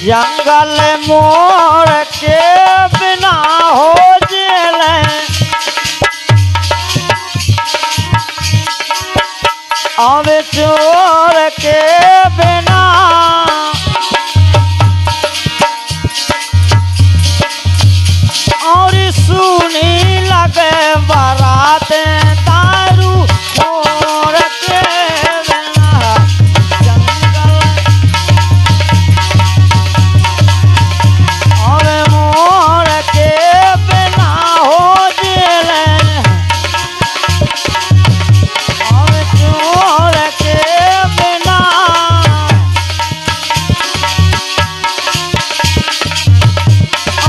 जंगल मोर के बिना हो जेल अब चोर के बिना और सुनी लगे बारात दारू मोर के बिना जंगल और मोर के बिना हो जेल और चोर के बिना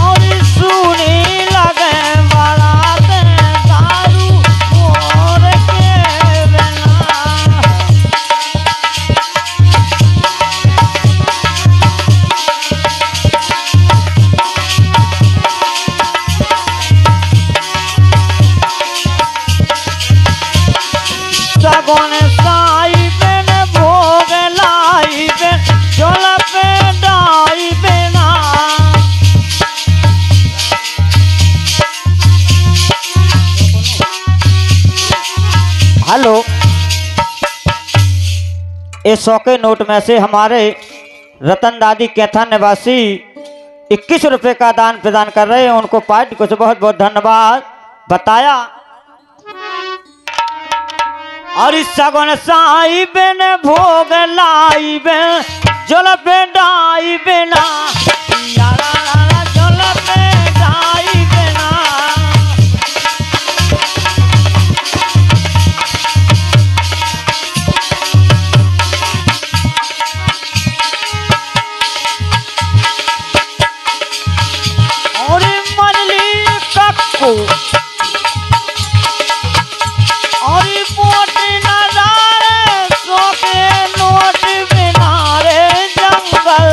और सुनी लगे बारात दारू मोर के बिना सगुन साई बेन भोग लाई बेन चोल पे डाई बेना हेलो इस 100 के नोट में से हमारे रतन दादी कैथा निवासी 21 रुपए का दान प्रदान कर रहे हैं। उनको पार्टी को बहुत बहुत धन्यवाद बताया। और इस सगुन साई बेन भोग लाई बेन जल पे डाई बेना यारा लाला जल पे डाई बेना और मजली कक्कू और मोटी नजारे सो के नोट बिना रे जंगल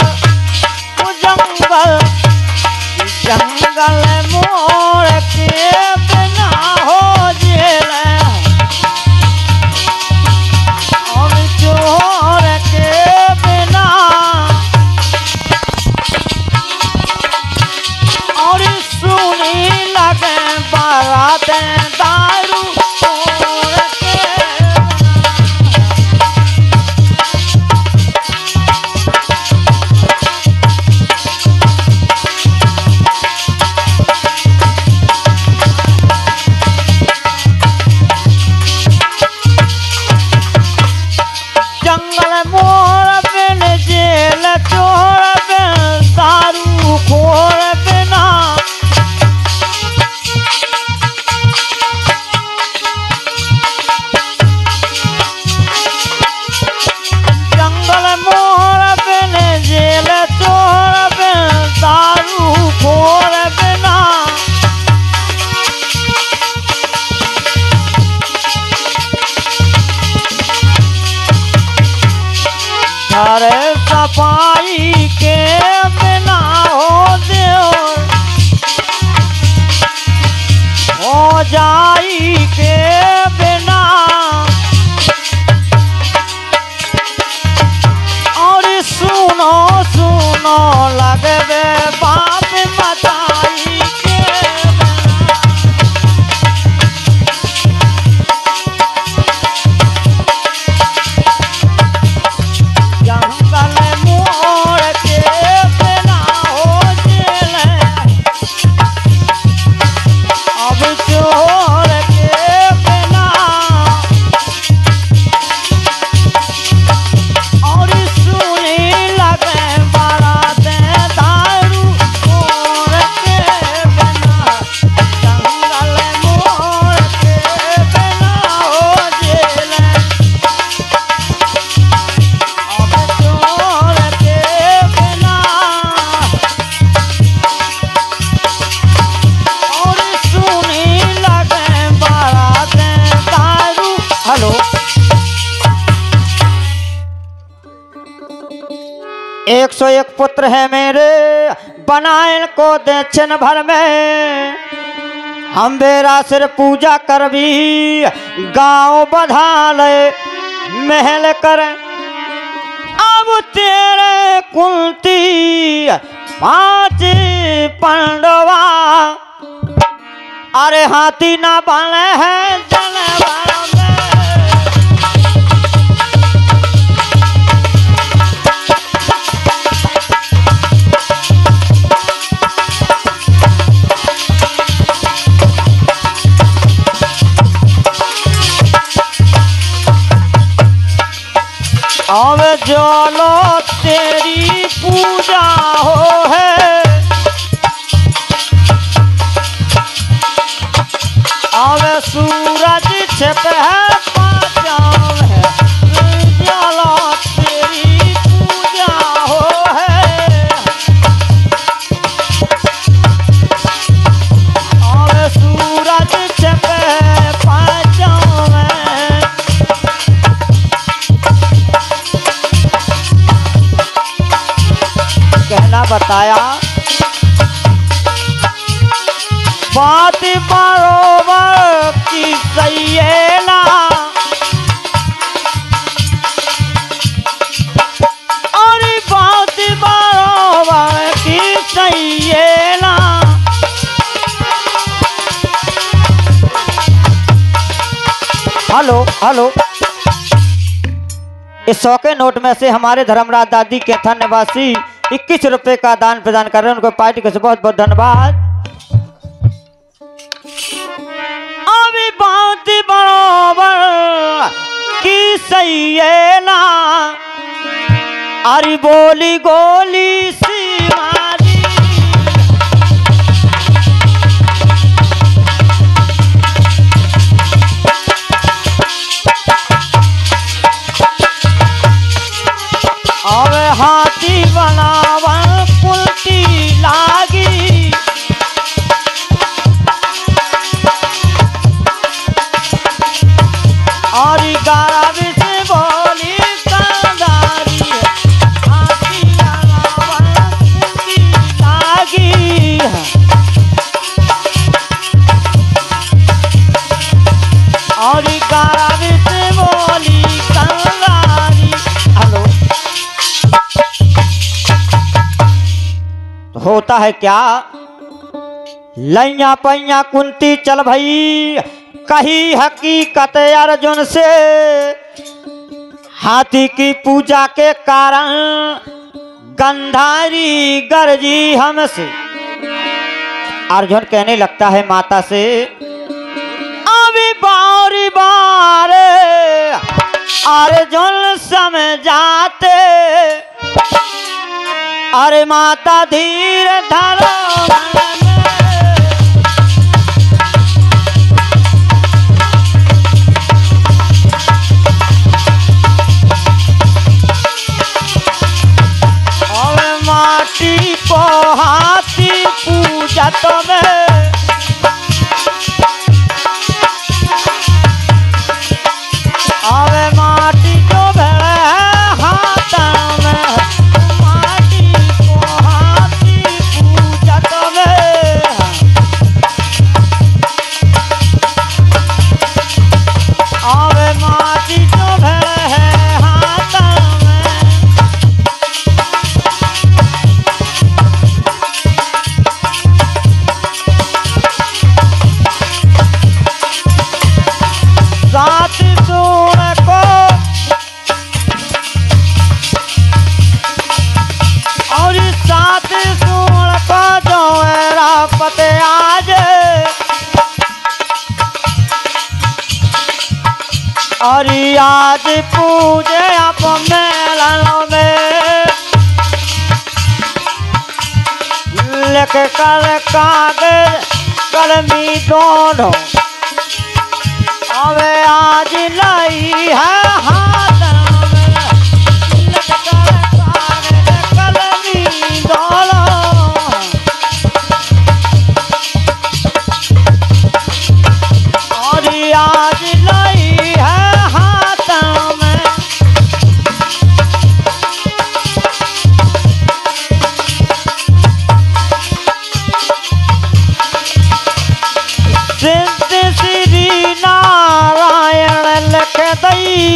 जंगल मोर के बिना हो जेल और चोर के बिना और सुनी लगे बारात दारू मोर के जंगल मोर बिन जेल चोर बिन दारू खोर बिना जंगल मोर बिन जेल चोर बिन दारू खोर बिना घर सफाई के बिना हो देव हो जाई के बिना और सुनो सुनो लगबे बाप मताई के जंगल मोर के बिना हो जेल अब चोर के बिना और सुनी लगे बारात दारू मोर के बिना जंगल मोर के बिना हो जेल अब चोर के बिना और सुनी लगे बारात दारू। हेलो 101 पुत्र है मेरे बनाए को दे क्षण भर में हम बेरा सिर पूजा कर भी गाँव बधा ले महल कर अब तेरे कुंती 5 पांडवा, अरे हाथी ना बने हैं जनवा में। अब चलो तेरी पूजा हो है, अब सूरज छिप है पाँचाव है, चलो तेरी पूजा हो है, अब सूरज छिप है पाँचाव है। कहना बताया बात बरोबर की सही है ना, अरे बात बरोबर की सही है ना। हेलो हेलो, इस 100 के नोट में से हमारे धर्मराज दादी कैथन निवासी 21 रुपए का दान प्रदान कर रहे हैं, उनको पार्टी को बहुत बहुत धन्यवाद। अभी बात बराबर की सही है ना, अरे बोली गोली शिवाजी, अब हाथी बनावा कुल्टी लागी, और 11 से बोली कंदारी, हाथी बनावा कुल्टी लागी, और 11 से बोली कंदारी। हेलो, होता है क्या, लैया पैया कुंती चल भई कही हकीकत अर्जुन से, हाथी की पूजा के कारण गंधारी गरजी हमसे। अर्जुन कहने लगता है माता से, अभी बारी बार अर्जुन समझाते, अरे माता धीर धरो और माटी को हाथी पूजा में, अब माटी को भेड़े हाथ में, माटी को हाथी पूजा में, अब माटी को भेड़े हाथ में। सात सूर को और 7 सूर को जो मेरा पते आज, और आज पूजे आप मेलन में, लिख कर कागज कलमी दोनों, अब आज लाई है हाथ में, लिख कर कागज कलमी दोनों, और आज लाई है हाथ में। सिद्ध श्री नारायण लिख दई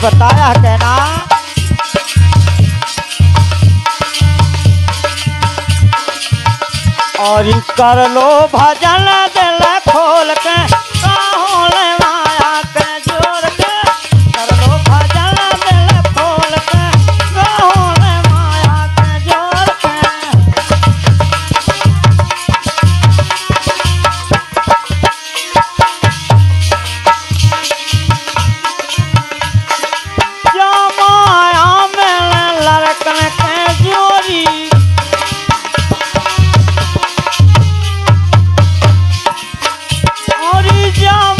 बताया कहना और कर लो भजन दिल खोल के काहोल माया के जोड़ के कर लो भजन दिल खोल के काहोल माया के जोड़ के जो माया में लड़कन के जोड़ी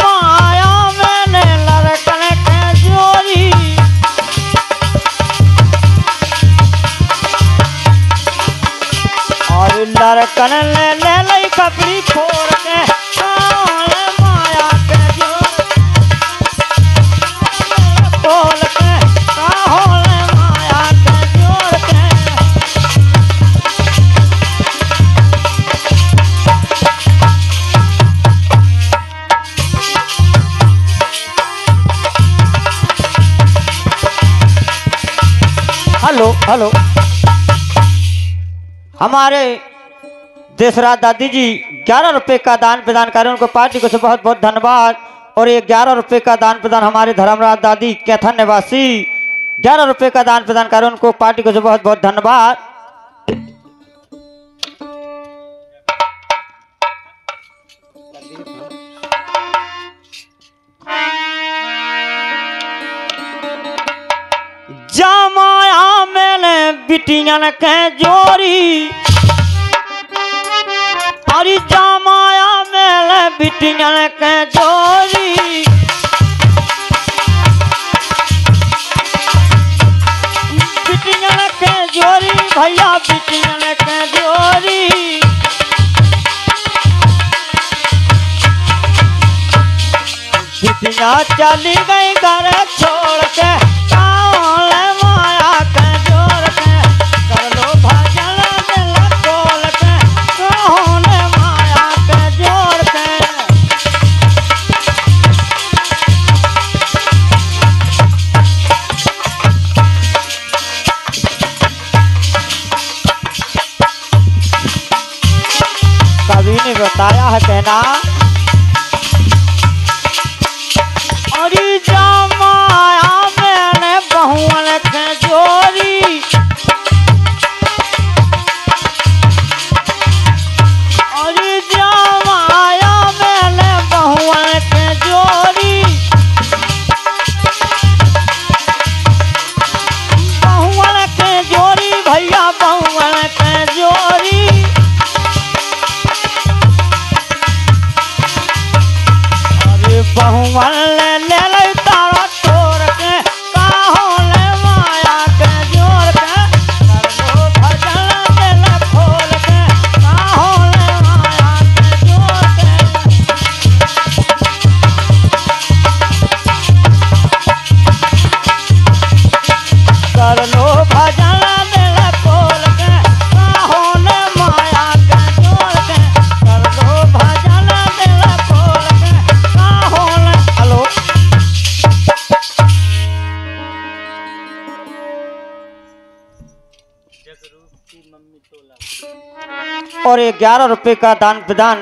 माया मैंने लड़कन के जोड़ी और लड़कन ले लई कपड़ी फोड़ के माया के जोड़ खोल के काहोल माया के जोड़ के हेलो हेलो हमारे देशराज दादी जी 11 रुपए का दान प्रदान करें उनको पार्टी को से बहुत बहुत धन्यवाद। और ये 11 रुपए का दान प्रदान हमारे धर्मराज दादी कैथन निवासी 11 रुपए का दान प्रदान करें उनको पार्टी को से बहुत बहुत धन्यवाद। जमाया मैंने बिटियन के जोड़ी अरे जमाया मैंने बिटियन के जोड़ी बिटियन के जोड़ी भैया बिटियन के जोड़ी बिटिया चली गई घर छोड़ के कवि ने बताया है कहना और जमाया मैंने बहुअन के जोड़ी और जमाया मैंने बहुअन के जोड़ी बहुअन के जोड़ी भैया बहुअन के जोड़ी बहुवन ले ले तारा तोड़ के काहोल माया के जोड़ के कर लो भजन दिल खोल के काहोल माया के जोड़ के कर लो भजन दिल खोल के काहोल माया के जोड़ के कर लो भजन दिल खोल के हेलो और 11 रुपए का दान प्रदान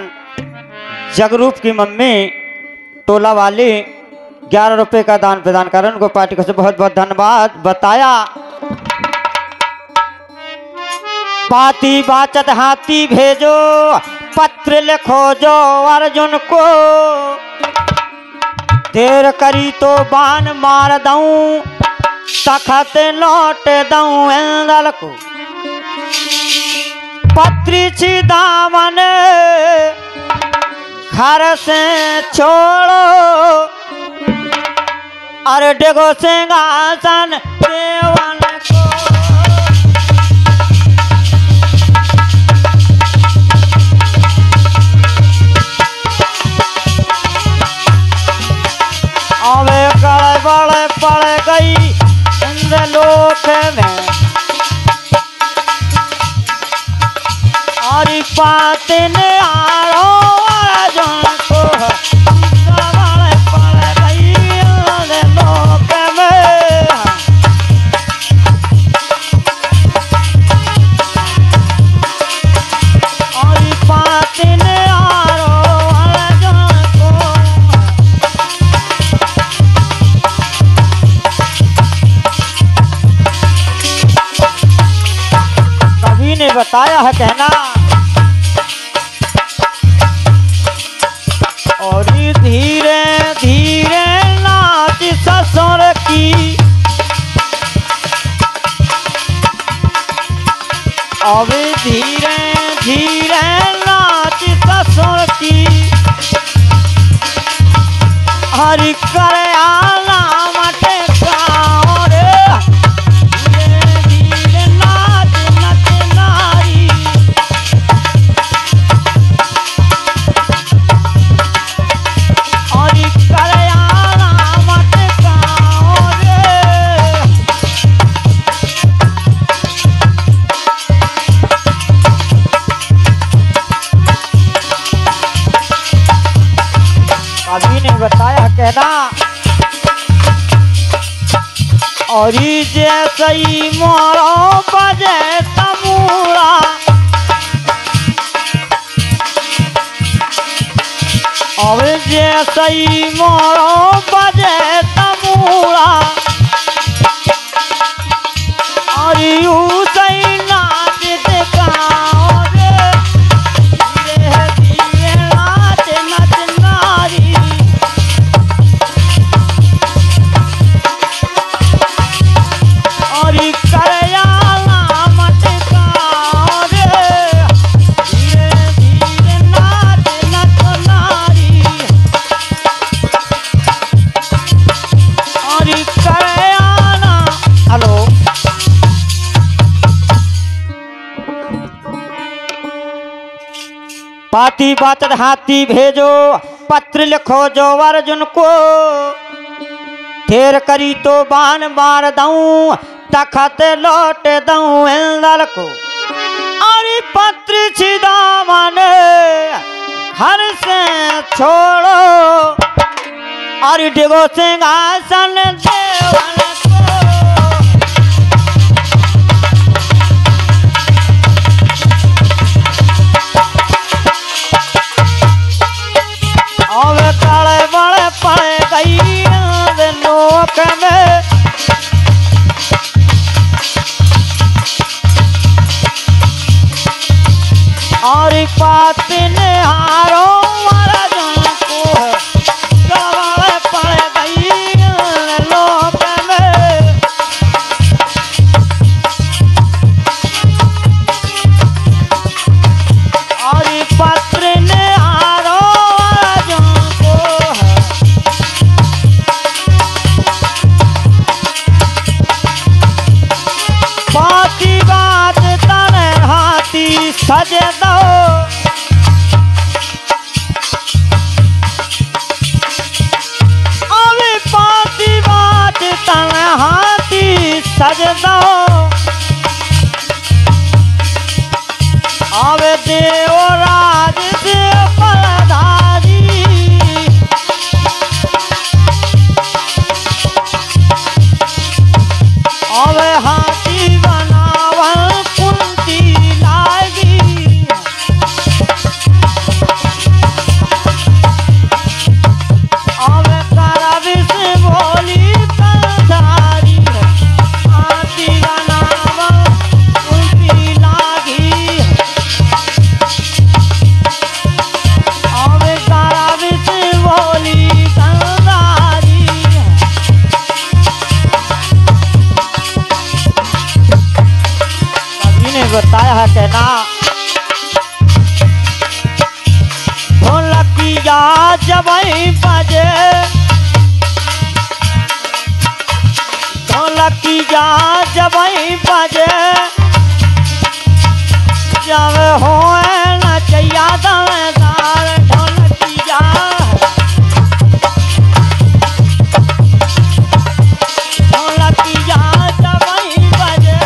जगरूप की मम्मी टोला वाली 11 रुपए का दान प्रदान करें उनको पार्टी को से बहुत बहुत धन्यवाद। बताया पाती बाचत हाथी भेजो पत्र लिखो जो अर्जुन को देर करी तो बाण मार दूं तखत लौट दूं इंद्र को पत्री छी दामन घर से छोड़ो अरे डेगो सिंहासन देवन को अवे गड़बड़ पड़ गई इंद्रलोक में और पातिन आरो अर्जुन को गड़बड़ पड़ गई इंद्रलोक में बताया है कहना और धीरे धीरे नाच ससुर की अब धीरे धीरे नाच ससुर की हरि कर आना मटे गाँव रे धीरे धीरे नाच नच नारी हरि कर आना मटे गाँव रे अभी ने बताया कहना और जैसे ही मोरो बजे तमूरा और जैसे ही मोरो बजे तमूरा और उसे नाच दिखाओ रे धीरे धीरे नाच नच नारी और करयाला मटकाओ रे धीरे धीरे नाच नच नारी और करयाला हेलो पाती बातत हाथी भेजो पत्र लिखो जो अर्जुन को ठेर करी तो बाण मार दूं तखत लौट दूं इंद्र को अरे पत्र छिदामन हर से छोड़ो अरे डिगो सिंहासन देवन को अब काले बड़े पड़े गई लोक में और पापी ने हारो अर्जुन को गवाए पड़ गई लोक में और पत्र ने हारो अर्जुन को बाती बात तने हाथी सजे दो अभी बाती बात तने हाथी सज दो अब देवराज से पलधारी अब हाथी बनावल कुंती लागी अब करबी से बोली पलधारी हाथी बनावल कुंती लागी अब करबी से बोली पलधारी ने बताया है कहना ढोलकिया जब बजे ढोलकिया जब बजे जब हो न चैया दावेदार ढोलकिया ढोलकिया जब बजे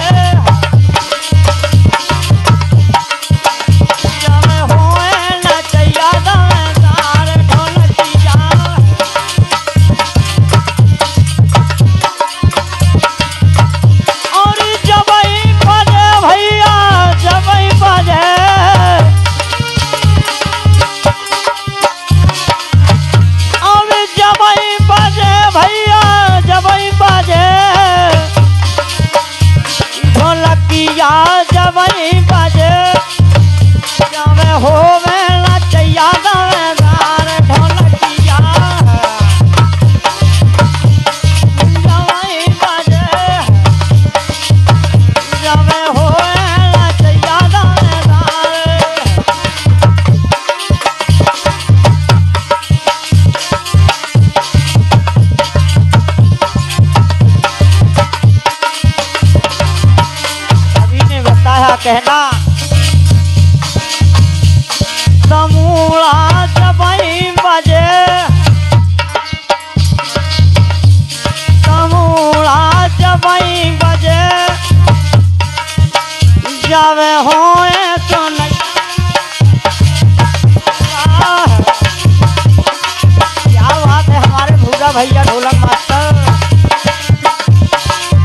भैया ढोलक मास्टर।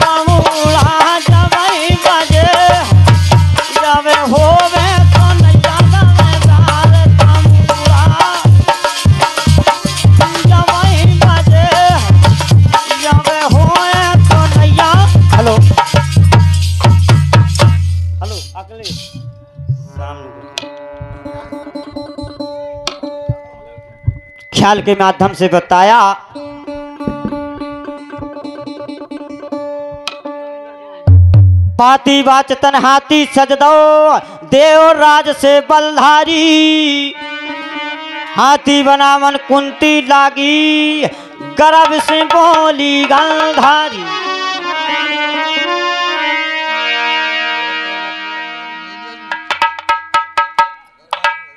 तमुड़ा जबई बजे जब होवे तो नैया गवेदार। तमुड़ा जबई बजे जब होवे तो नैया। हेलो हेलो अगले ख्याल के माध्यम से बताया। पाती वाचतन हाथी सजदो देव राज से बलधारी। हाथी बनावन कुंती लागी गर्भ से बोली गंधारी।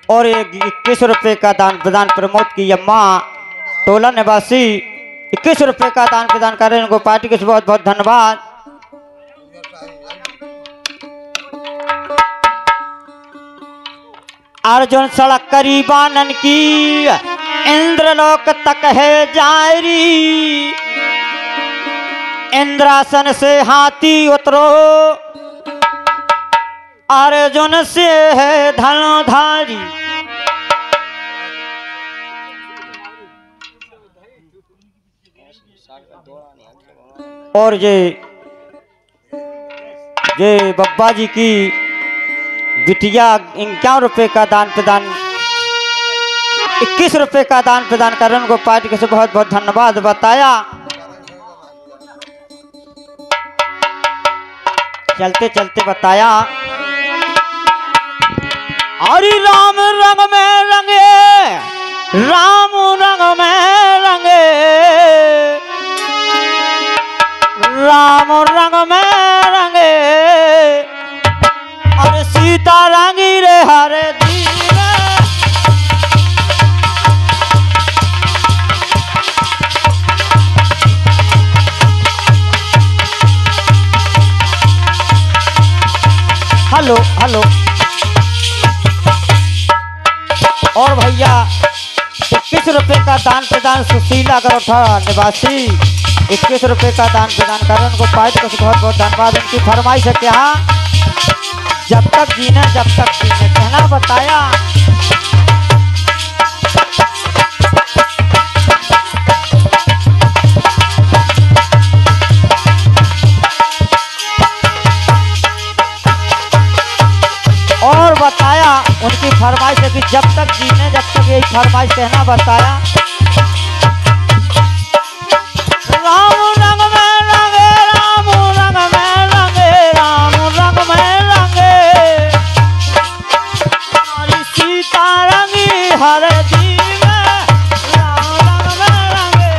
और 21 रुपए का दान प्रदान प्रमोद की अम्मा टोला निवासी 21 रुपए का दान प्रदान कर रहे हैं। उनको पार्टी के बहुत बहुत धन्यवाद। अर्जुन सड़क करीबानन की इंद्रलोक तक है जायरी। इंद्रासन से हाथी उतरो अर्जुन से है धनुधारी। और ये बब्बा जी की बिटिया 51 रुपए का दान प्रदान 21 रुपए का दान प्रदान कर उनको पार्टी के से बहुत बहुत धन्यवाद बताया। चलते चलते बताया। हरि राम रंग में रंगे राम रंग में रंगे राम रंग में रंगे और सीता रंगी रे हरे दीवे। हेलो हेलो और भैया 21 रुपए का दान प्रदान सुशीला गरोठा निवासी 21 रुपए का दान प्रदान कर उनको पार्टी को बहुत बहुत धन्यवाद। उनकी फरमाइश है क्या जब तक जीने कहना बताया। और बताया उनकी फरमाइश है कि जब तक जीने यही फरमाइश कहना बताया। राम रंग में रंगे राम रंग में रंगे राम रंग में रंगे हमारी सीता रंगी हर दीवे राम रंग में रंगे।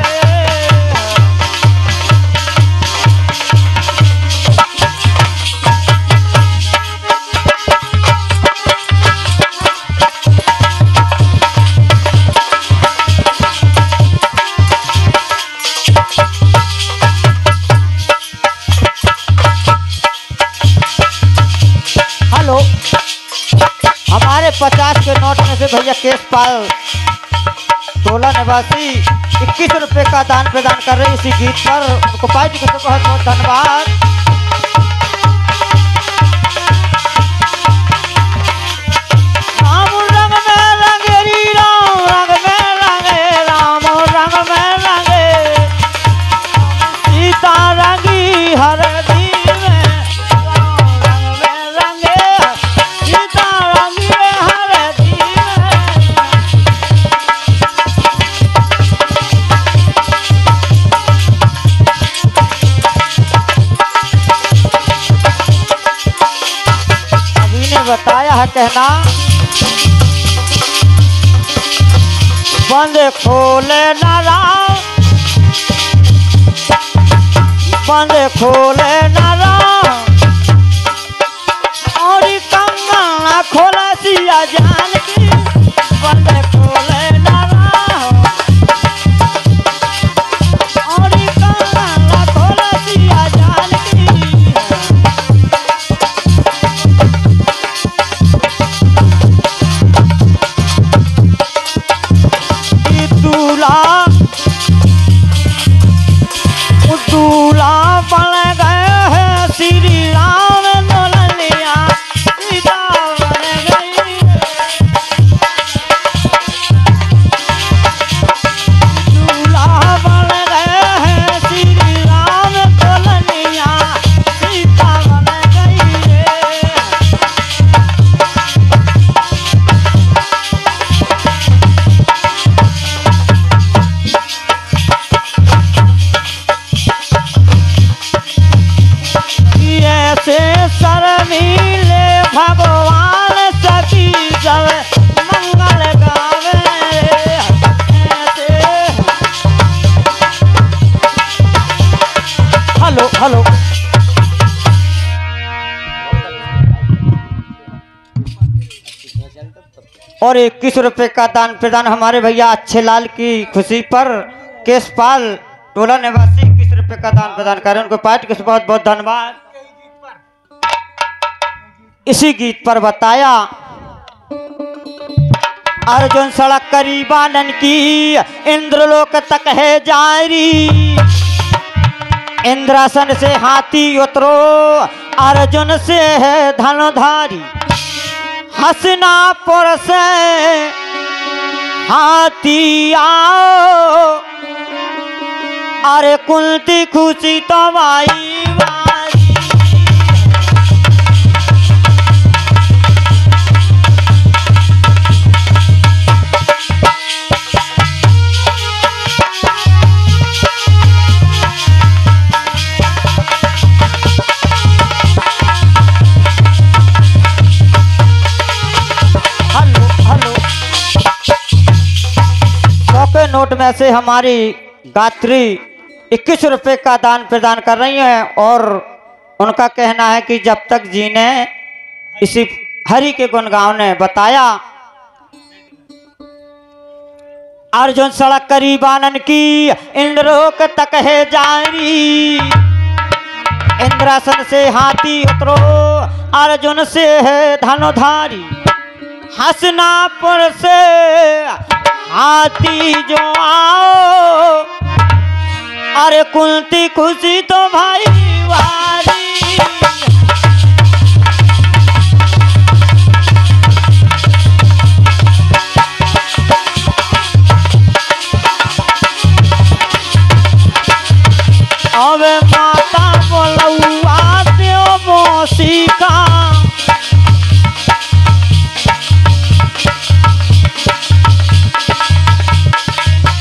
हमारे 50 के नोट में से भैया केशपाल टोला निवासी 21 रुपए का दान प्रदान कर रहे इसी गीत पर उनको पार्टी को बहुत बहुत धन्यवाद। राम रंग में रंगे राम रंग में रंगे राम रंग में रंगे सीता रंगी हर बताया है कहना। बंद खोले ना राम बंद खोले ना राम और कंगना खोला सिया जान की। बंद खोले ना राम और कंगना खोला सिया जान की। हेलो। और 21 रुपए का दान प्रदान हमारे भैया अच्छे लाल की खुशी पर केशपाल टोला निवासी 21 रुपए का दान प्रदान कर रहे हैं। उनको पार्टी के बहुत बहुत धन्यवाद। इसी गीत पर बताया अर्जुन सड़क करीबानन की इंद्रलोक तक है जारी, इंद्रासन से हाथी उतरो अर्जुन से है धनुधारी, हसनापुर से हाथी आओ अरे कुंती खुशी तो आई वारी। नोट में से हमारी गात्री 21 रुपए का दान प्रदान कर रही हैं और उनका कहना है कि जब तक जीने इसी हरि के गुणगान ने बताया अर्जुन सड़क करीबानन की इंद्रलोक तक है जारी, इंद्रासन से हाथी उतरो अर्जुन से है धनुधारी, हसनापुर से हाथी जो आओ अरे कुंती खुशी तो भाई वारी। अब माता बोलौआ देव मौसी का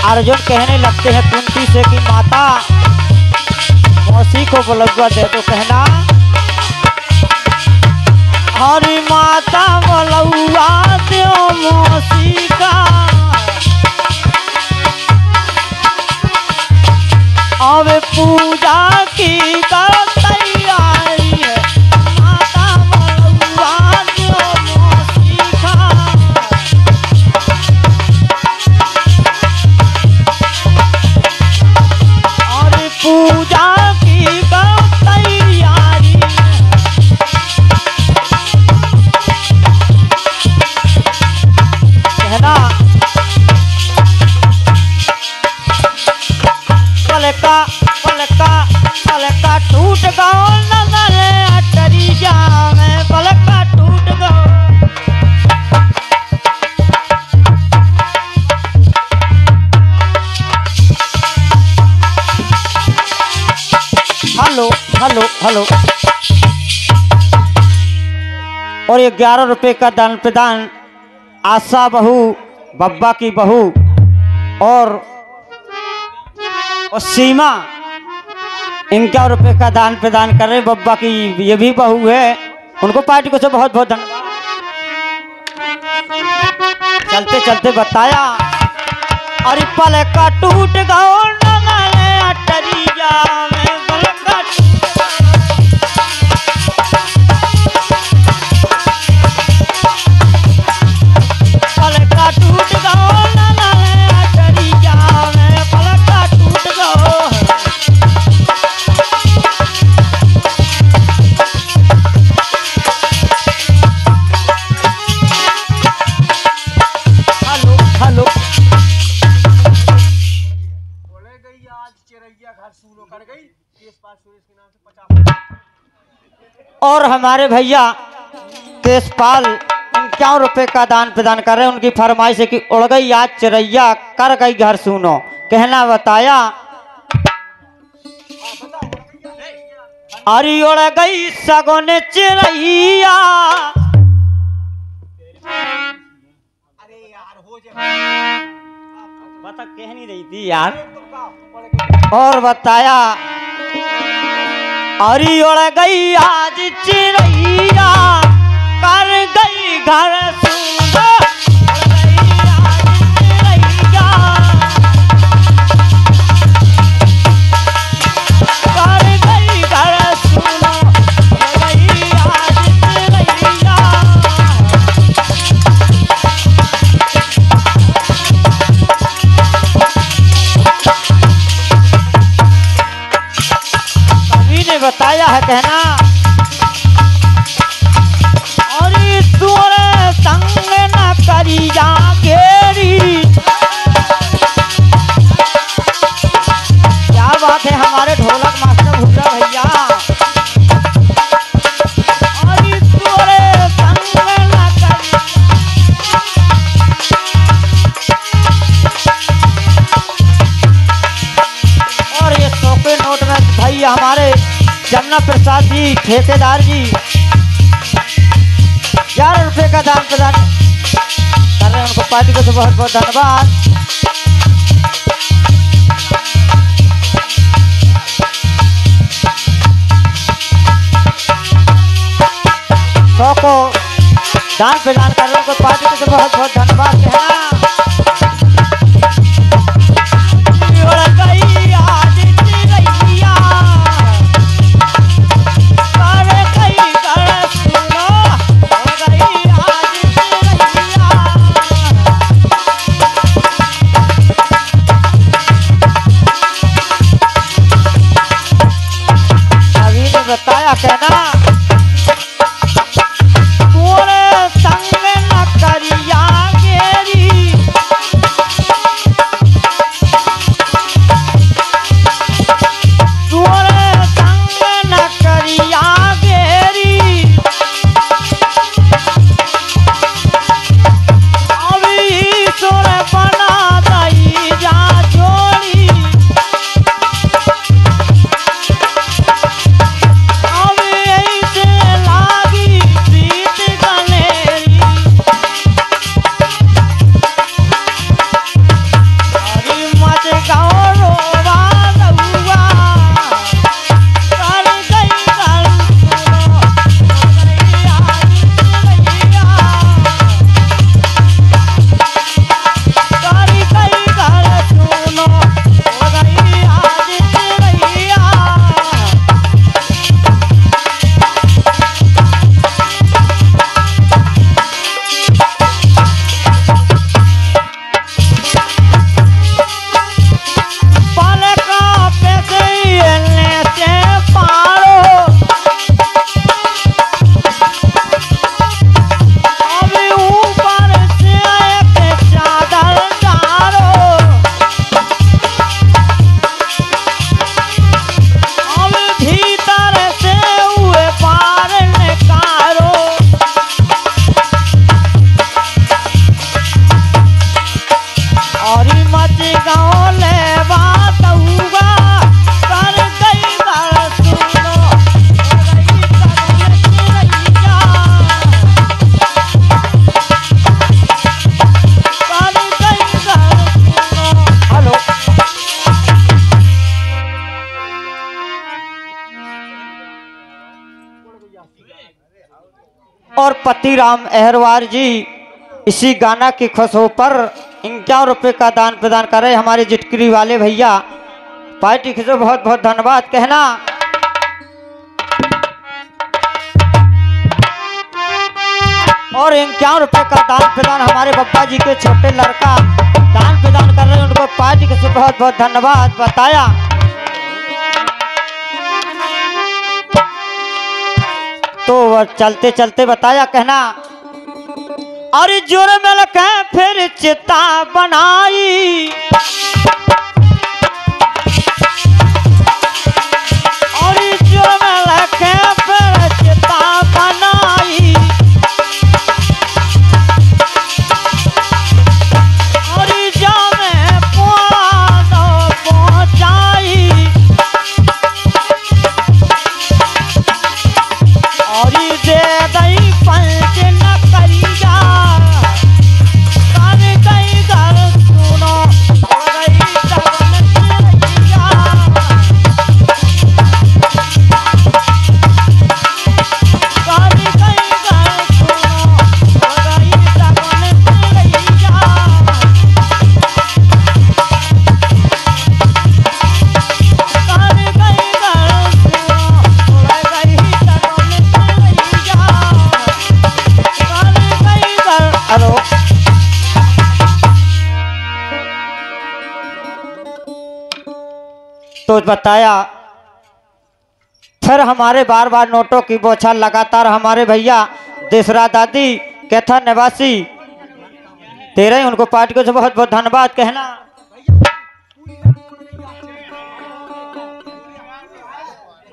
अर्जुन कहने लगते हैं कुंती से कि माता मौसी को बुलवा दे तो कहना हरी माता बुलवा दे मौसी का, अब पूजा की कर तैयारी है माता बुलवा दे मौसी का। पूजा की तैयारी कहना पलका टूट गओ नजर अटरिया में पलका टूट गओ। Hello hello hello. और 11 रुपए का दान प्रदान आशा बहू बब्बा की बहू और सीमा 51 रुपए का दान प्रदान कर रहे बब्बा की ये भी बहू है, उनको पार्टी को से बहुत बहुत धन्यवाद। चलते चलते बताया अरे पलका टूट गओ अटरिया में पलका टूट गओ अटरिया में पलका टूट गओ। Hello hello. और हमारे भैया केशपाल 51 रुपए का दान प्रदान कर रहे हैं। उनकी फरमाइश है कि उड़ गई आज चिरैया कर गई घर सुनो, कहना बताया अरे उड़ गई सगुन चिरैया। बता कह नहीं रही थी यार। और बताया अरे उड़ गई आज चिरैया कर गई घर सुनो, कर गई घर है कहना और तोरे संग न करिया गेरी। क्या बात है हमारे ढोलक मास्टर भूरा भैया। और तोरे संग न करिया और ये 100 के नोट में भैया हमारे जमुना प्रसाद जी ठेकेदार जी 11 रुपए का दान प्रदान कर रहे हैं। उनको पार्टी को तो बहुत बहुत धन्यवाद। सौ को दान प्रदान कर रहे हैं। उनको पार्टी को तो बहुत बहुत धन्यवाद कहना। बताया कहना तोरे संग न करिया गेरी। तोरे संग न करिया गेरी। अभी तोरे बना दई जा जोड़ी। और पतिराम अहरवार जी इसी गाना की खुशबू पर 51 रुपए का दान प्रदान कर रहे हमारे जिटकरी वाले भैया। पार्टी को बहुत बहुत धन्यवाद कहना। और 51 रुपए का दान प्रदान हमारे बप्पा जी के छोटे लड़का दान प्रदान कर रहे हैं। उनको पार्टी को बहुत बहुत धन्यवाद बताया। तो वह चलते चलते बताया कहना अरे जोर में लखे फिर चिता बनाई। और जोर में लखे फिर चिता बनाई। और जाने पहुंचाई। और दे गई पंच न करिया। कर गई घर सुनो हो गई तवन करिया। कर गई घर सुनो हो गई तवन करिया। कर गई घर सुनो हो गई तवन हेलो तो बताया फिर हमारे बार बार नोटों की बौछार लगातार हमारे भैया देसरा दादी कैथा निवासी तेरे ही उनको पार्टी को बहुत बहुत धन्यवाद कहना।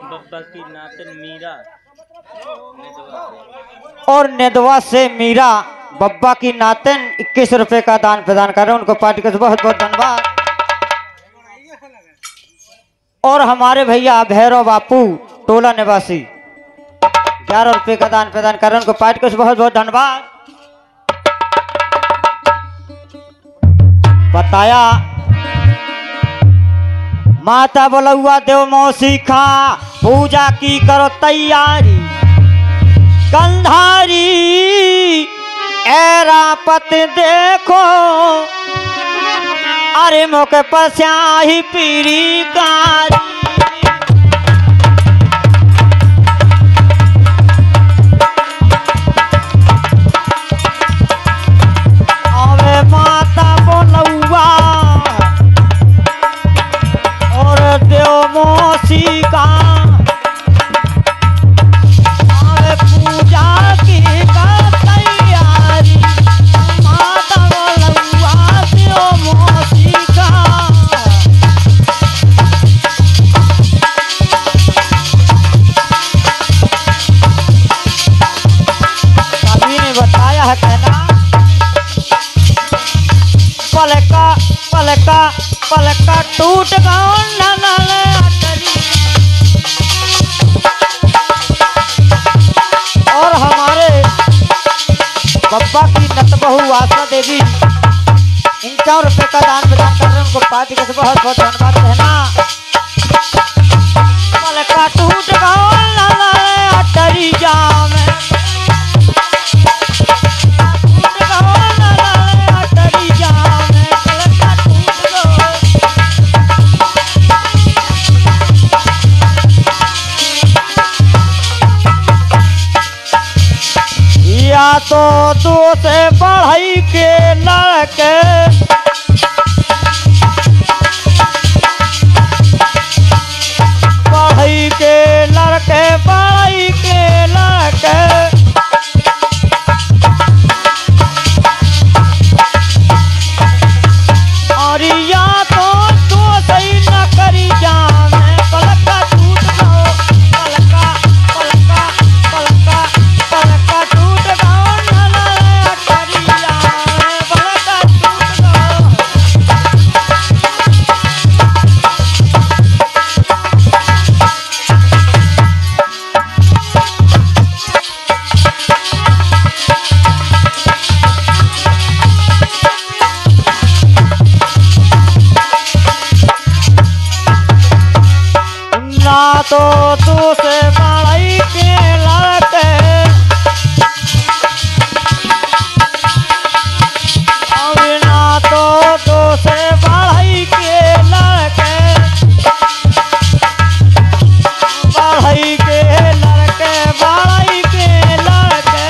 बब्बा की नातन मीरा और नेदवा से मीरा बब्बा की नातन 21 रुपए का दान प्रदान कर रहे हैं, उनको पार्टी को बहुत बहुत धन्यवाद। और हमारे भैया भैरव बापू टोला निवासी 11 रुपए का दान प्रदान कर रहे हैं, उनको पार्टी को बहुत बहुत धन्यवाद। बताया माता बलुआ देव मौसी खा पूजा की करो तैयारी कंधारी एरापत देखो अरे मौके पर स्याही पीरी कारी अवे माता बोलुआ और देव मौसी का अवे पूजा की का तैयारी माता बोलुआ देव मौसी का। कवि ने बताया है कहना पलका टूट गाँव और हमारे बब्बा की नतबहू आशा देवी 51 रुपए का दान प्रदान कर रहे हैं, उनको पार्टी का बहुत बहुत धन्यवाद कहना। पलका टूट गाँव अटरी जाम या तो दो से बढ़ाई के लड़के बढ़ाई के लड़के बढ़ाई के लड़के और या तो दो सही न करी जाने पलका टूट गो पलका पलका पलका पलका टूट गो न करी जाने पलका टूट गो। ना तो तू से बड़ाई के लड़के और ना तो तू से बड़ाई के लड़के बढ़ाई के लड़के बढ़ाई के लड़के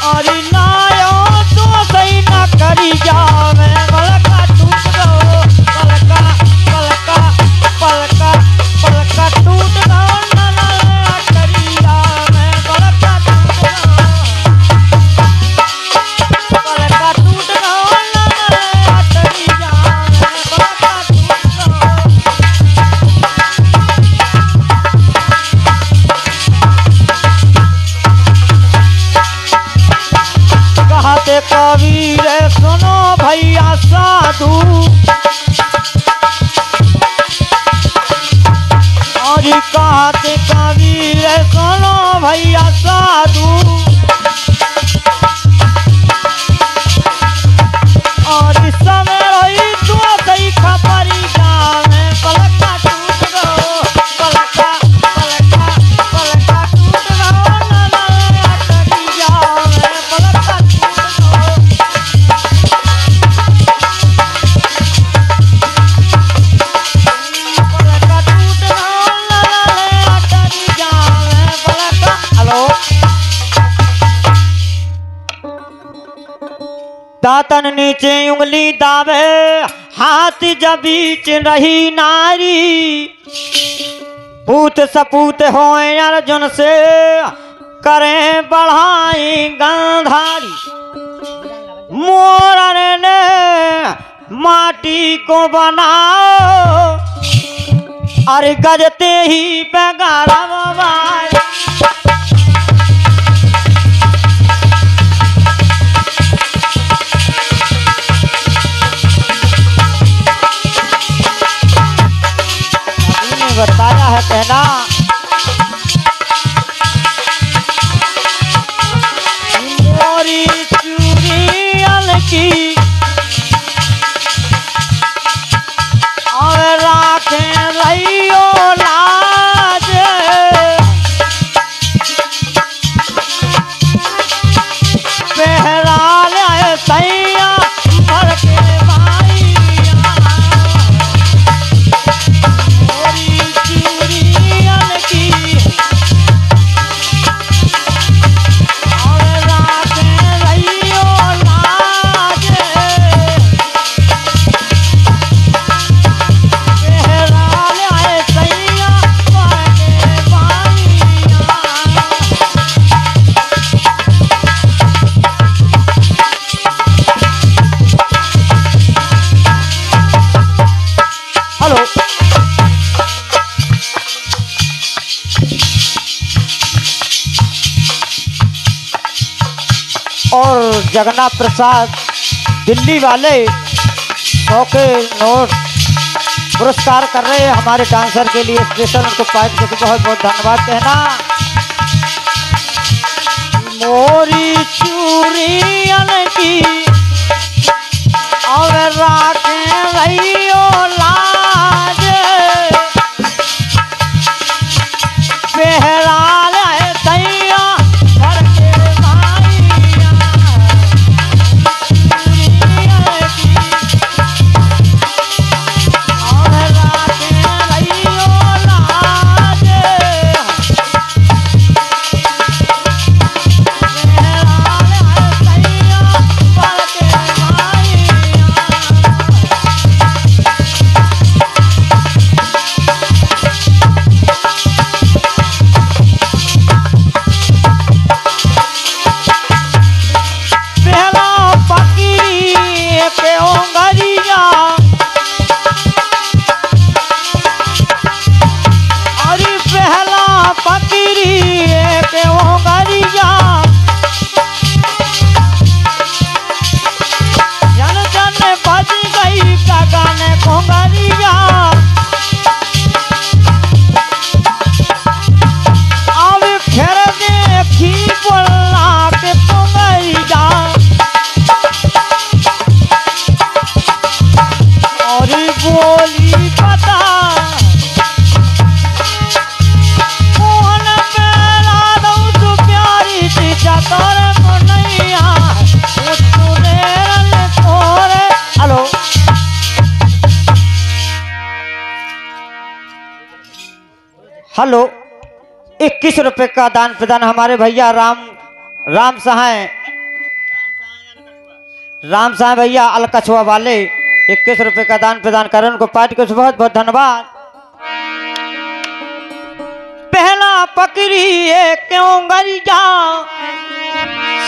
और नायो तू सही न करी जावे पलका टूट गो पलका पलका पलका पलका टूट गो न करी जावे पलका टूट गो पलका टूट गो न करी जावे पलका टूट गो। कहते कबीर सुनो भैया साधु और कहते कबीर सुनो भैया साधु और इस समय रही तू सही खपरी जावे पलका टूट गो पलका पलका पलका टूट गो न करी जावे पलका टूट गो। पलका टूट गो दातन नीचे उंगली दावे हाथ जब बीच रही नारी। पूत सपूत होए अर्जुन से करें बढ़ाई गंधारी। मोरन ने माटी को बनाओ अरे गजते ही बेगारा बताया है कहना मोरी चूड़ियल की और राखे रहियो लाज। पहरा ले सैया भर के और जगन्नाथ प्रसाद दिल्ली वाले 100 के नोट पुरस्कार कर रहे हैं हमारे डांसर के लिए स्पेशल। उनको पाइप के बहुत बहुत धन्यवाद कहना। मोरी चूड़ियन की और राखे रहियो लाज। पहरा ले सैया भर के माइया। और राखे रहियो लाज। पहरा ले सैया भर के माइया। हेलो 21 रुपए का दान प्रदान हमारे भैया राम सहाय भैया अलकछुआ वाले 21 रुपए का दान प्रदान करें। उनको पार्टी को बहुत बहुत धन्यवाद। पहला पकड़ी क्यों गरिया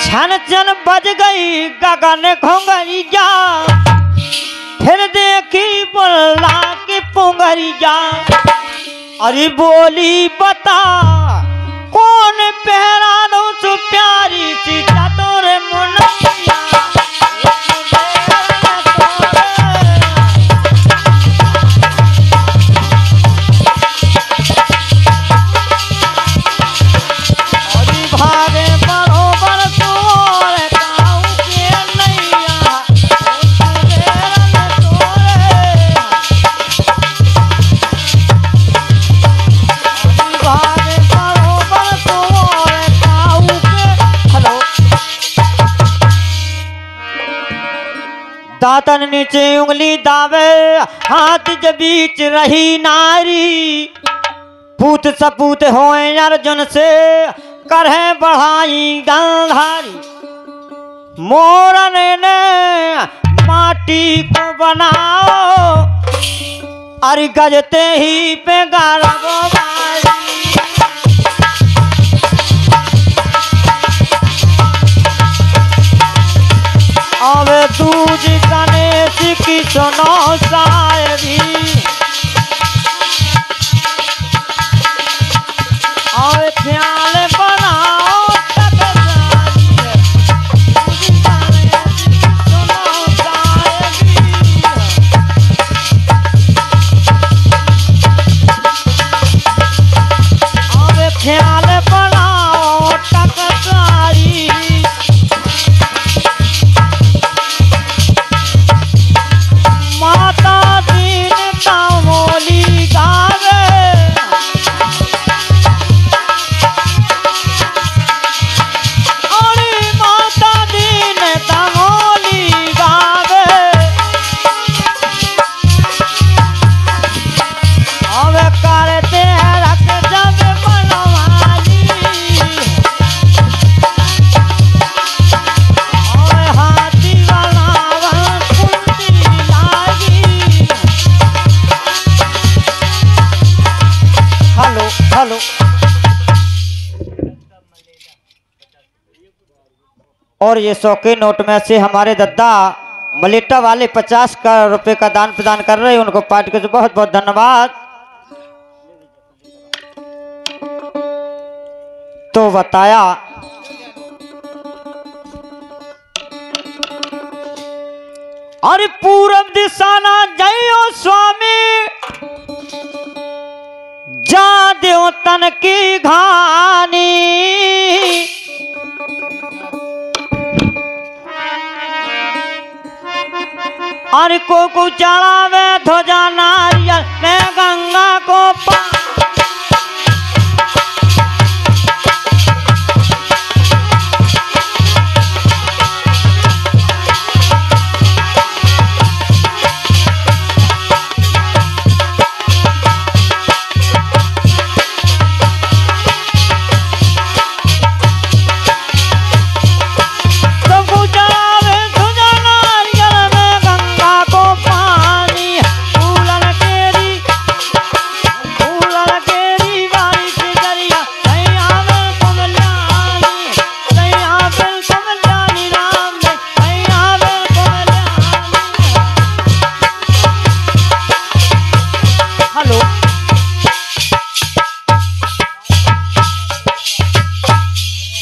छन छन बज गई गगन घोंगरिया। फिर देखी बोला कि पोंगरिया अरे बोली बता कौन पहरा दो सो प्यारी सी चादर मुनैया। अरे भागे बरोबर तोर काऊ के नैया। दातन नीचे उंगली दावे हाथ के बीच रही नारी। पूत सपूत होए अर्जुन से करहे बढ़ाई गंधारी। मोरन ने मिट्टी को बनाओ अरे गजते ही पे गारबो बारी। अबे दूज गणेश की सुनो शायरी और ख्याल बनाओ टकराई दूज गणेश की सुनो शायरी। और ख्याल बनाओ टकराई माता दीन तामोली गावे अरे माता दीन तामोली गावे अब करते रख जब बनवाली और हाथी बनावन कुंडी लागी। हेलो हेलो और ये 100 के नोट में से हमारे दद्दा मलेटा वाले 50 रुपए का दान प्रदान कर रहे हैं, उनको पार्टी के बहुत बहुत धन्यवाद। तो बताया अरे पूरब दिशा ना जयो स्वामी जा देव तन की घानी अरे को चढ़ावे ध्वजा नारियल मैं गंगा को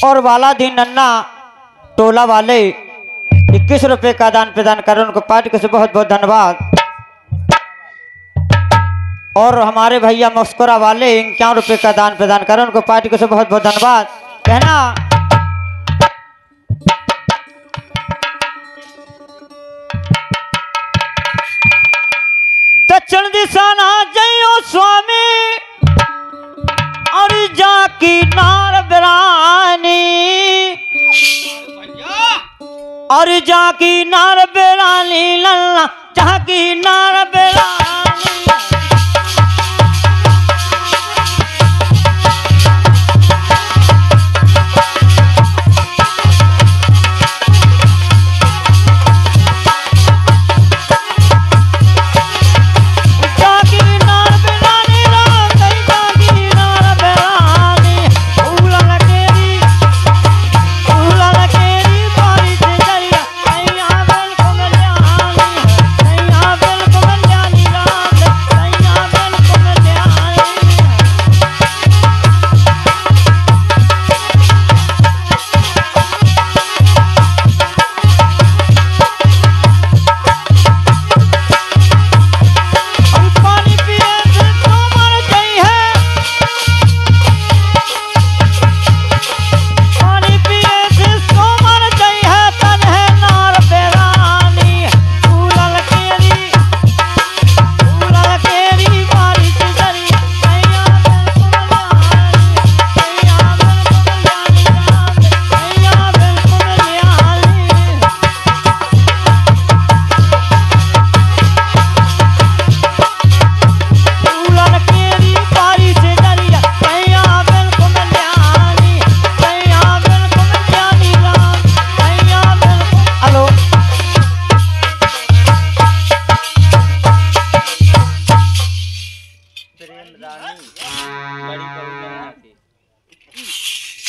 और वाला दिन नन्ना टोला वाले 21 रुपए का दान प्रदान कर उनको पार्टी से बहुत बहुत धन्यवाद। और हमारे भैया मस्कुरा वाले 51 रुपए का दान प्रदान कर उनको पार्टी से बहुत बहुत धन्यवाद। कहना दक्षिण दिशा ना जयो स्वामी और जाकी नार बिरानी और जाकी नार बिरानी लल्ला जाकी नार बिरानी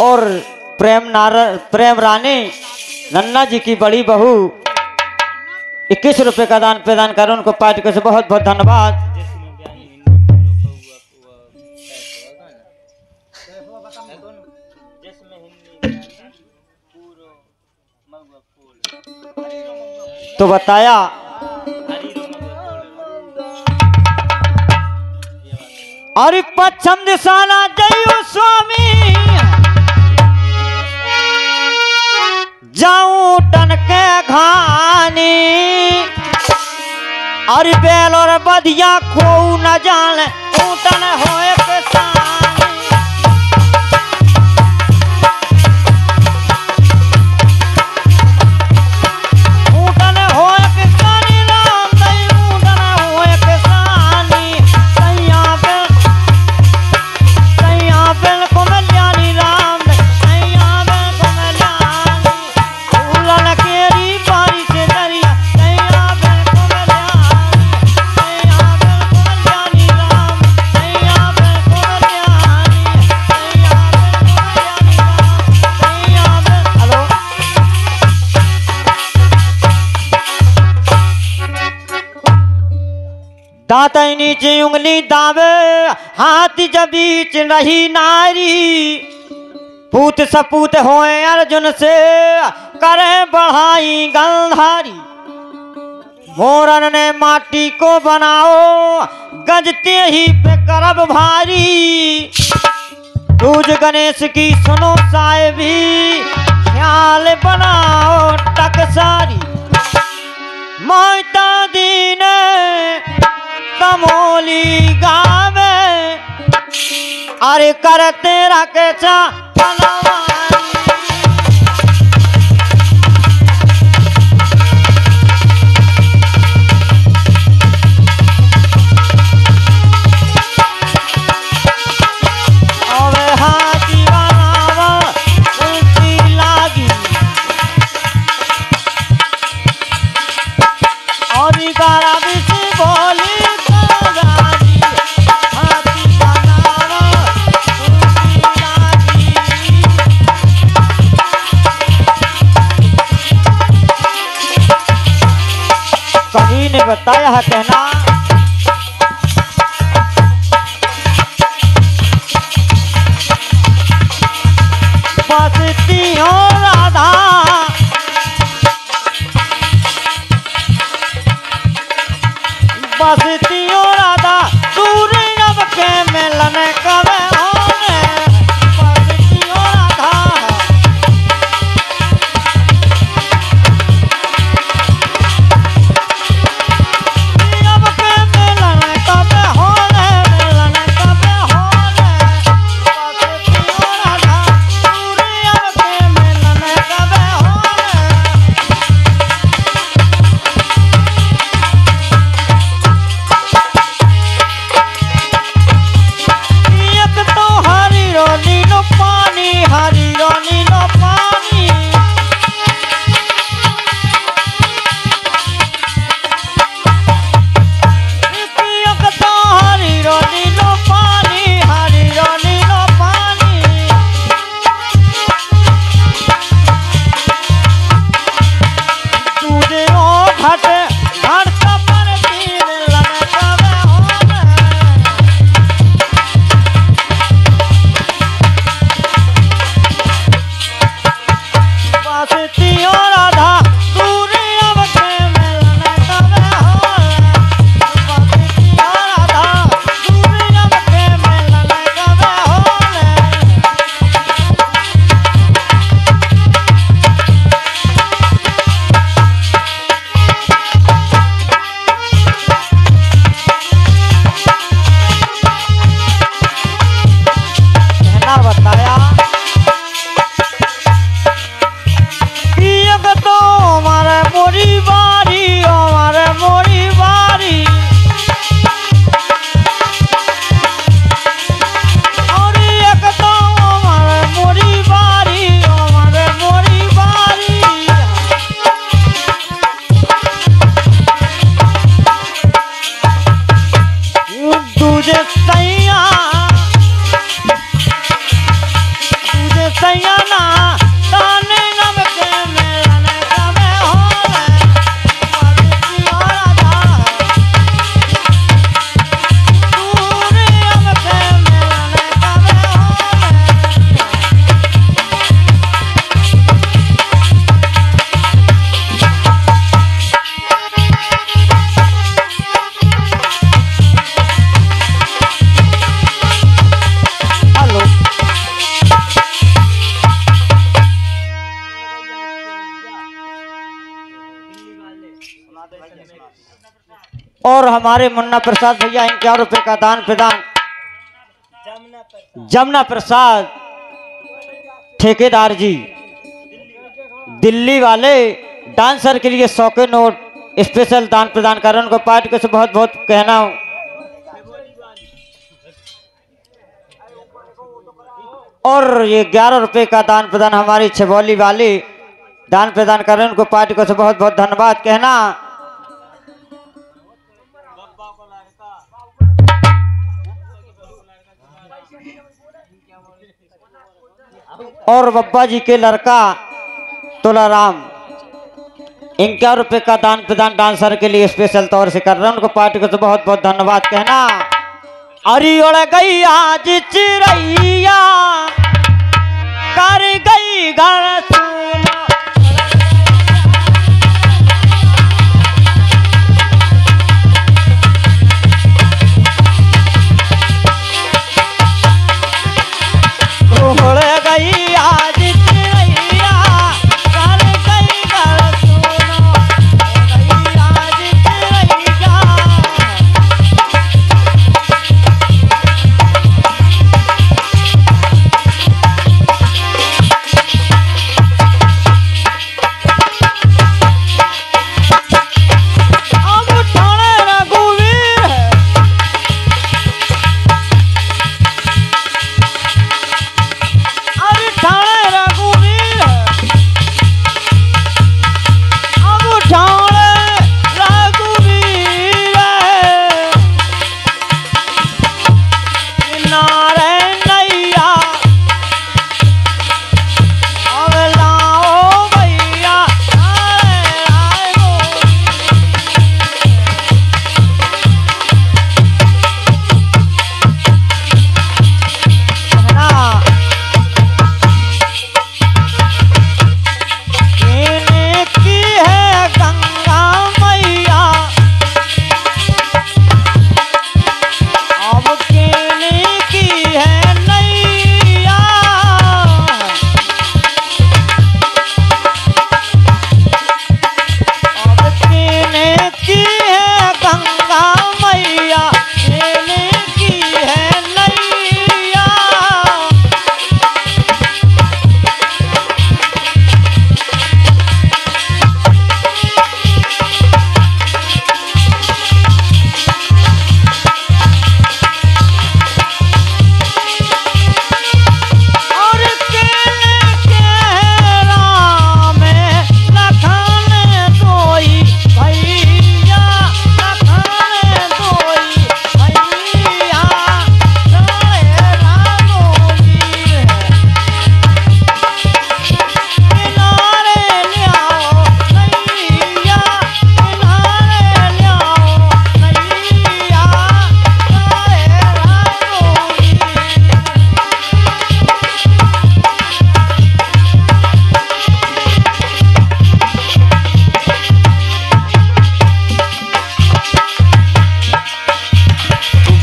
और प्रेम रानी नन्ना जी की बड़ी बहू 21 रुपए का दान प्रदान कर उनको पार्टी को से बहुत बहुत धन्यवाद। तो बताया और पश्चिम दिशाना जयो स्वामी जाऊं टन के घानी और बैल और बधिया खो न जाने ऊटन होए किसानी ऊटन होए किसानी राम दई ऊटन होए किसानी सैया बिल को मल्यानी राम सैया बिल को मल्यानी फूलन केरी बारी से दरिया सैया बिल को मल्यानी सैया बिल को मल्यानी राम सैया बिल को मल्यानी सैया बिल को मल्यानी राम सैया बिल। हेलो दाता नीचे उंगली दावे हाथ जब बीच रही नारी पूत सपूत होए अर्जुन से करे बढ़ाई गंधारी मोरन ने माटी को बनाओ गजते ही पे करब भारी दूज गणेश की सुनो साहेबी ख्याल बनाओ टकसारी माता दीन तमोली गावे अरे करते रखे चा हाथी बनावा उल्टी लागी और गारा बिसी बोली कवि ने बताया है कहना बसती हो राधा बसती हो राधा दूर रब के मिलन कवे होने बसती हो राधा एक और हमारे मुन्ना प्रसाद भैया 51 रुपए का दान प्रदान। जमुना प्रसाद ठेकेदार जी दिल्ली वाले डांसर के लिए 100 के नोट स्पेशल दान प्रदान कर रहे हैं। उनको पार्टी से बहुत बहुत कहना हो। और ये 11 रुपए का दान प्रदान हमारी छबौली वाले दान प्रदान कर रहे हैं। उनको पार्टी को से बहुत बहुत धन्यवाद कहना। और बब्बा जी के लड़का तुलाराम 51 रुपए का दान प्रदान डांसर के लिए स्पेशल तौर से कर रहे हैं। उनको पार्टी को तो बहुत बहुत धन्यवाद कहना। अरे उड़ गई आज चिड़ैया कर गई घर सुना। उड़ गई आज चिड़ैया कर गई घर सुना। उड़ गई आज चिड़ैया।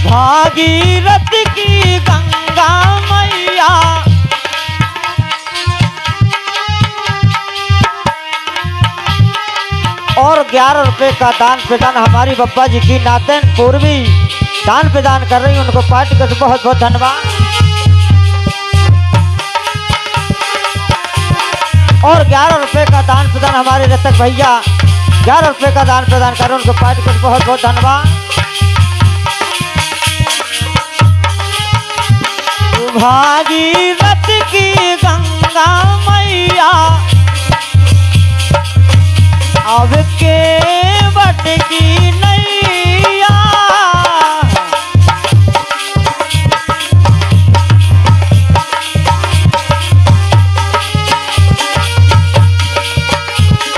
भागीरथ की गंगा मैया और 11 रुपए का दान प्रदान हमारी बब्बा जी की नातन पूर्वी दान प्रदान कर रही। उनको पार्टी का बहुत बहुत धन्यवाद। और 11 रुपए का दान प्रदान हमारे रतक भैया 11 रुपए का दान प्रदान कर रहे हैं। उनको पार्टी का बहुत बहुत धन्यवाद। भागीरथ की गंगा मैया अब के बट की नैया।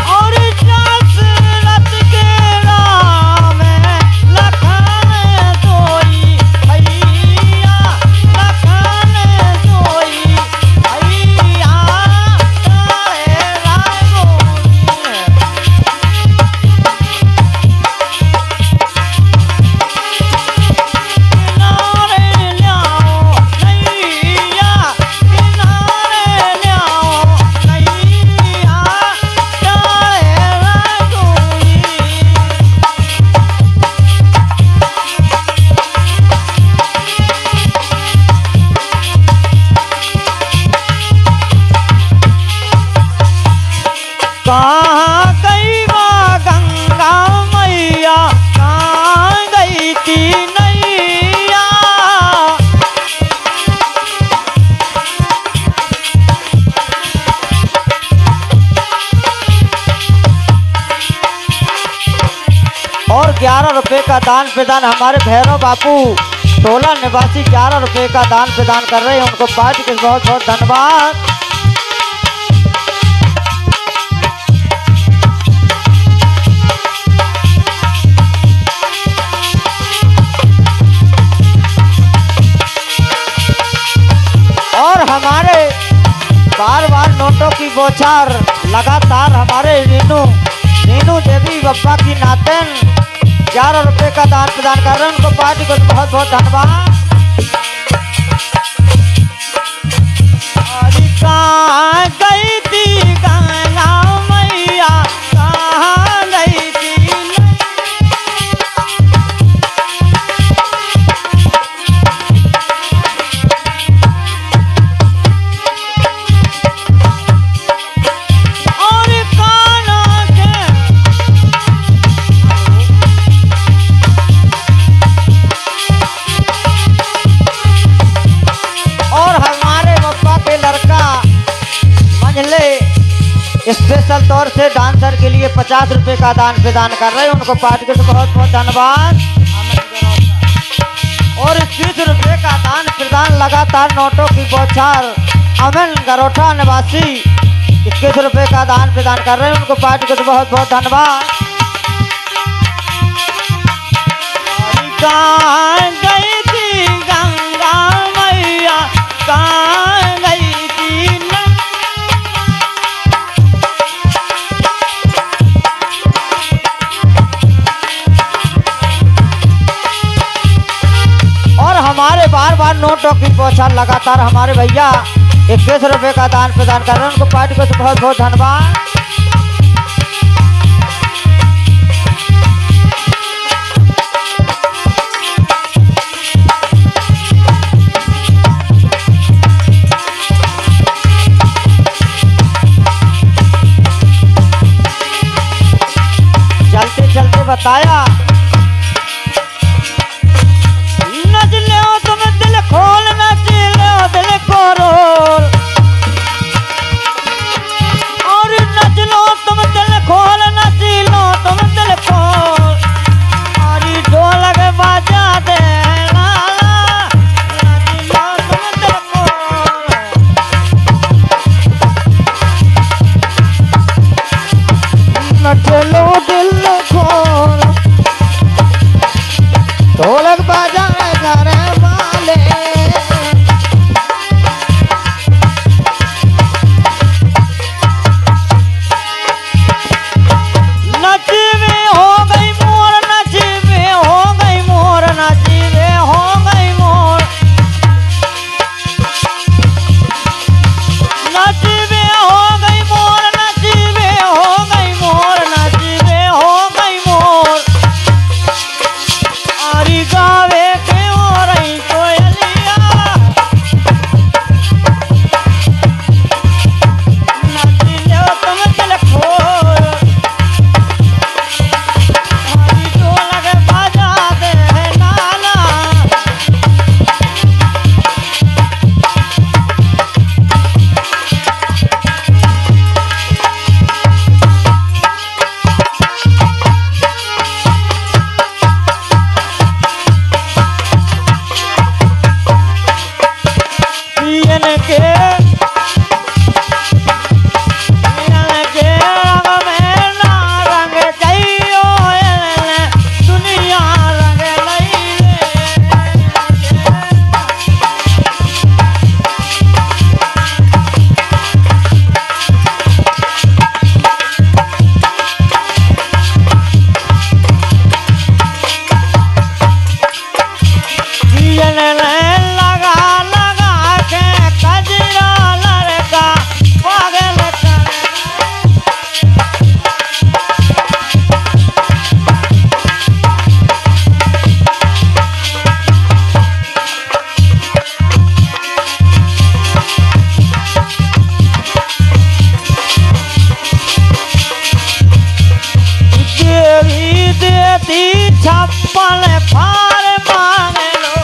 और दशरथ के राम लखन सोई भैया लखन सोई भैया। 11 रुपए का दान प्रदान हमारे भैरव बापू टोला निवासी 11 रुपए का दान प्रदान कर रहे हैं, उनको पार्टी के बहुत बहुत धन्यवाद। और हमारे बार बार नोटों की बौछार लगातार हमारे नीनू देवी बप्पा की नातन 11 रुपए का दान प्रदान कर रहे हैं, उनको पार्टी को बहुत बहुत धन्यवाद। कहाँ गई थी गंगा मैया, कहाँ गई थी स्पेशल तौर से डांसर के लिए 50 रुपए का दान प्रदान कर रहे हैं, उनको पार्टी को बहुत बहुत धन्यवाद। और 20 रुपए का दान प्रदान लगातार नोटों की बौछार अमन गरोठा निवासी 21 रुपए का दान प्रदान कर रहे हैं, उनको पार्टी को बहुत बहुत धन्यवाद। कहाँ गई थी गंगा मैया, कहाँ गई थी हमारे बार बार नोटों की बौछार लगातार हमारे भैया 21 रुपए का दान प्रदान कर रहे हैं, उनको पार्टी को बहुत बहुत धन्यवाद। चलते चलते बताया खोल नचिलो दिल को रोल, और नचलो तुम दिल खोल, नचिलो तुम दिल खोल, और ढोलक बजा दे लाला, नचिलो तुम दिल खोल। नचलो दिल खोल, ढोलक बजा घर छप्पन फार मांग लो,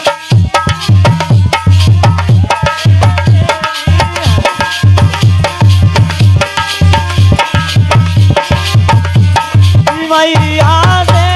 मैया दे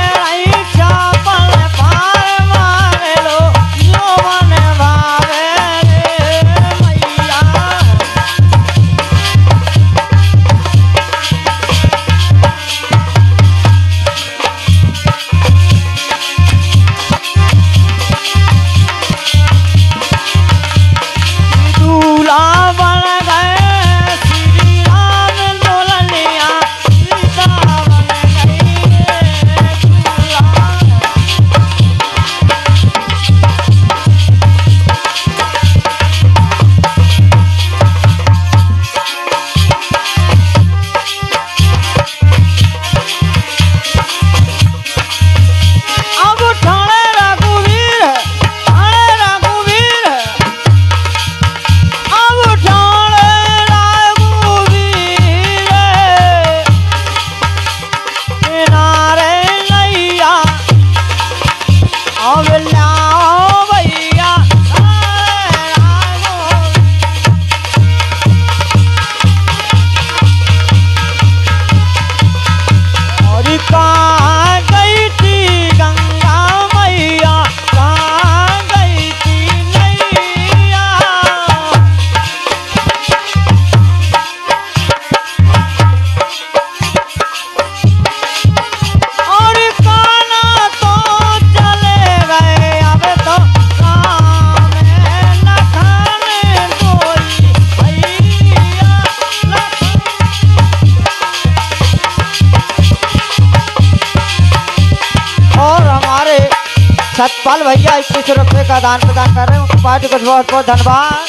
सतपाल भैया 21 रुपए का दान प्रदान कर रहे हैं, उनको पार्टी को बहुत बहुत धन्यवाद।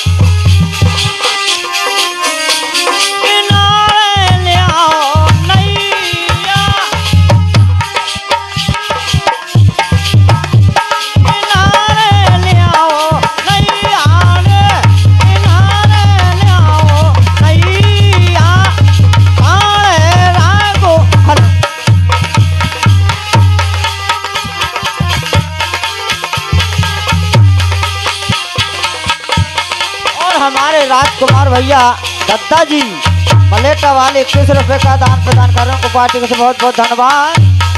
किनारे ले आओ नैया, किनारे ले आओ नैया रे, किनारे ले आओ नैया, काले रागो हल। हमारे राजकुमार भैया दत्ता जी मलेटा वाले 21 रुपए का दान प्रदान कर रहे हैं, उनको पार्टी को से बहुत बहुत धन्यवाद।